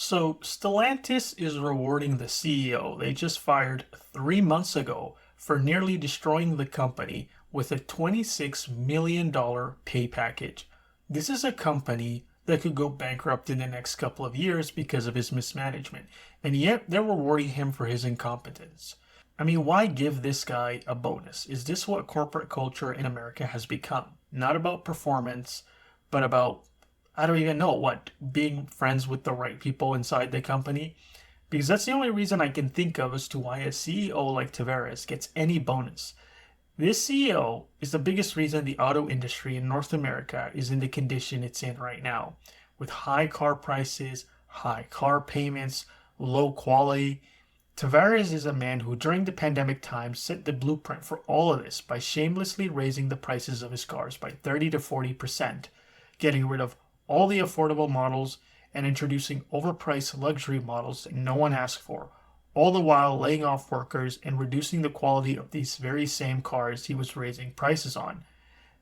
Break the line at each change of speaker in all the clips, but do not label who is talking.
So Stellantis is rewarding the CEO they just fired 3 months ago for nearly destroying the company with a $26 million pay package. This is a company that could go bankrupt in the next couple of years because of his mismanagement, and yet they're rewarding him for his incompetence. I mean, why give this guy a bonus? Is this what corporate culture in America has become? Not about performance, but about, I don't even know what, being friends with the right people inside the company? Because that's the only reason I can think of as to why a CEO like Tavares gets any bonus. This CEO is the biggest reason the auto industry in North America is in the condition it's in right now, with high car prices, high car payments, low quality. Tavares is a man who, during the pandemic time, set the blueprint for all of this by shamelessly raising the prices of his cars by 30 to 40%, getting rid of all the affordable models and introducing overpriced luxury models that no one asked for, all the while laying off workers and reducing the quality of these very same cars he was raising prices on.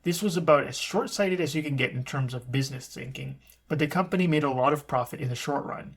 This was about as short sighted as you can get in terms of business thinking, but the company made a lot of profit in the short run.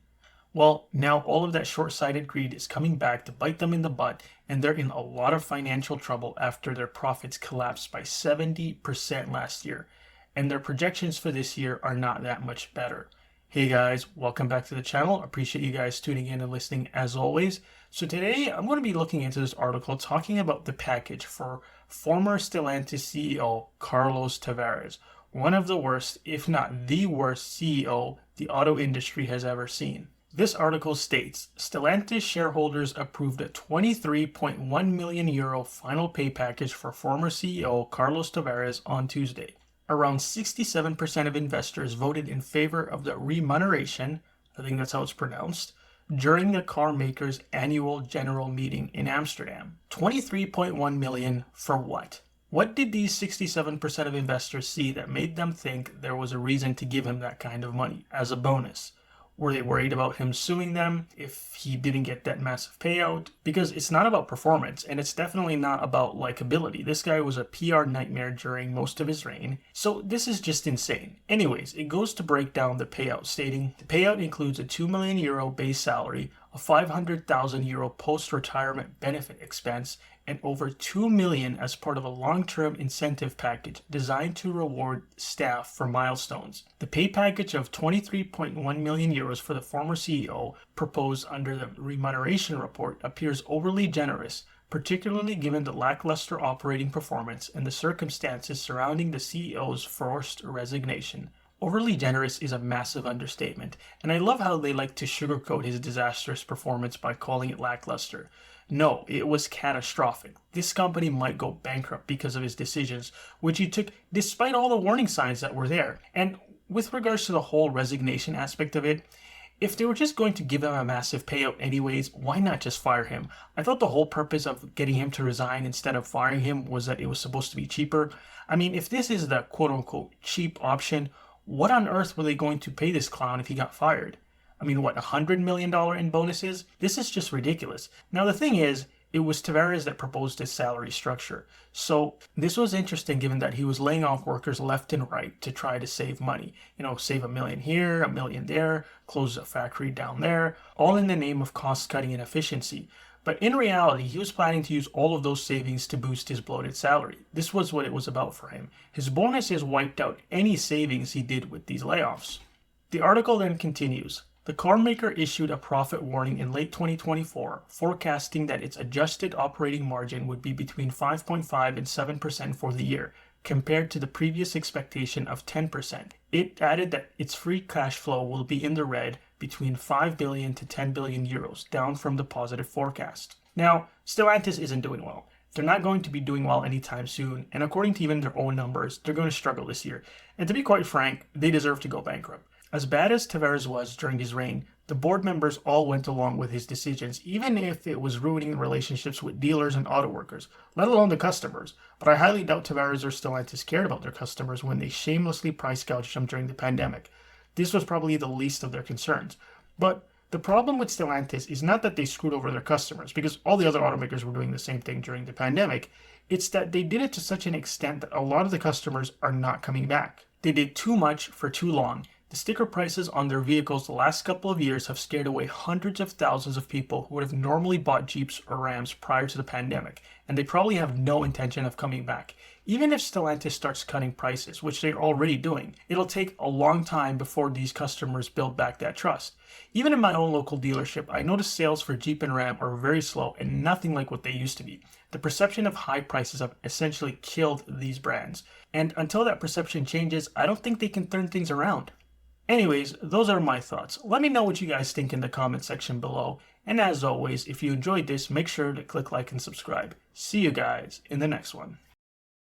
Well, now all of that short sighted greed is coming back to bite them in the butt, and they're in a lot of financial trouble after their profits collapsed by 70% last year, and their projections for this year are not that much better. Hey guys, welcome back to the channel. Appreciate you guys tuning in and listening as always. So today I'm going to be looking into this article talking about the package for former Stellantis CEO Carlos Tavares, one of the worst, if not the worst CEO the auto industry has ever seen. This article states, Stellantis shareholders approved a 23.1 million euro final pay package for former CEO Carlos Tavares on Tuesday. Around 67% of investors voted in favor of the remuneration, I think that's how it's pronounced, during the car maker's annual general meeting in Amsterdam. 23.1 million for what? What did these 67% of investors see that made them think there was a reason to give him that kind of money as a bonus? Were they worried about him suing them if he didn't get that massive payout? Because it's not about performance, and it's definitely not about likability. This guy was a PR nightmare during most of his reign, so this is just insane. Anyways, it goes to break down the payout, stating the payout includes a 2 million euro base salary, a 500,000 euro post-retirement benefit expense, and over 2 million as part of a long-term incentive package designed to reward staff for milestones. The pay package of 23.1 million euros for the former CEO proposed under the remuneration report appears overly generous, particularly given the lackluster operating performance and the circumstances surrounding the CEO's forced resignation. Overly generous is a massive understatement, and I love how they like to sugarcoat his disastrous performance by calling it lackluster. No, it was catastrophic. This company might go bankrupt because of his decisions, which he took despite all the warning signs that were there. And with regards to the whole resignation aspect of it, if they were just going to give him a massive payout anyways, why not just fire him? I thought the whole purpose of getting him to resign instead of firing him was that it was supposed to be cheaper. I mean, if this is the quote-unquote cheap option, what on earth were they going to pay this clown if he got fired? I mean, what, $100 million in bonuses? This is just ridiculous. Now, the thing is, it was Tavares that proposed this salary structure. So this was interesting given that he was laying off workers left and right to try to save money. You know, save $1 million here, $1 million there, close a factory down there, all in the name of cost cutting and efficiency. But in reality, he was planning to use all of those savings to boost his bloated salary. This was what it was about for him. His bonuses wiped out any savings he did with these layoffs. The article then continues. The carmaker issued a profit warning in late 2024, forecasting that its adjusted operating margin would be between 5.5 and 7% for the year, compared to the previous expectation of 10%. It added that its free cash flow will be in the red between 5 billion to 10 billion euros, down from the positive forecast. Now, Stellantis isn't doing well. They're not going to be doing well anytime soon, and according to even their own numbers, they're going to struggle this year. And to be quite frank, they deserve to go bankrupt. As bad as Tavares was during his reign, the board members all went along with his decisions, even if it was ruining relationships with dealers and auto workers, let alone the customers. But I highly doubt Tavares or Stellantis cared about their customers when they shamelessly price gouged them during the pandemic. This was probably the least of their concerns. But the problem with Stellantis is not that they screwed over their customers, because all the other automakers were doing the same thing during the pandemic. It's that they did it to such an extent that a lot of the customers are not coming back. They did too much for too long. The sticker prices on their vehicles the last couple of years have scared away hundreds of thousands of people who would have normally bought Jeeps or Rams prior to the pandemic, and they probably have no intention of coming back. Even if Stellantis starts cutting prices, which they're already doing, it'll take a long time before these customers build back that trust. Even in my own local dealership, I noticed sales for Jeep and Ram are very slow and nothing like what they used to be. The perception of high prices have essentially killed these brands, and until that perception changes, I don't think they can turn things around. Anyways, those are my thoughts. Let me know what you guys think in the comment section below. And as always, if you enjoyed this, make sure to click like and subscribe. See you guys in the next one.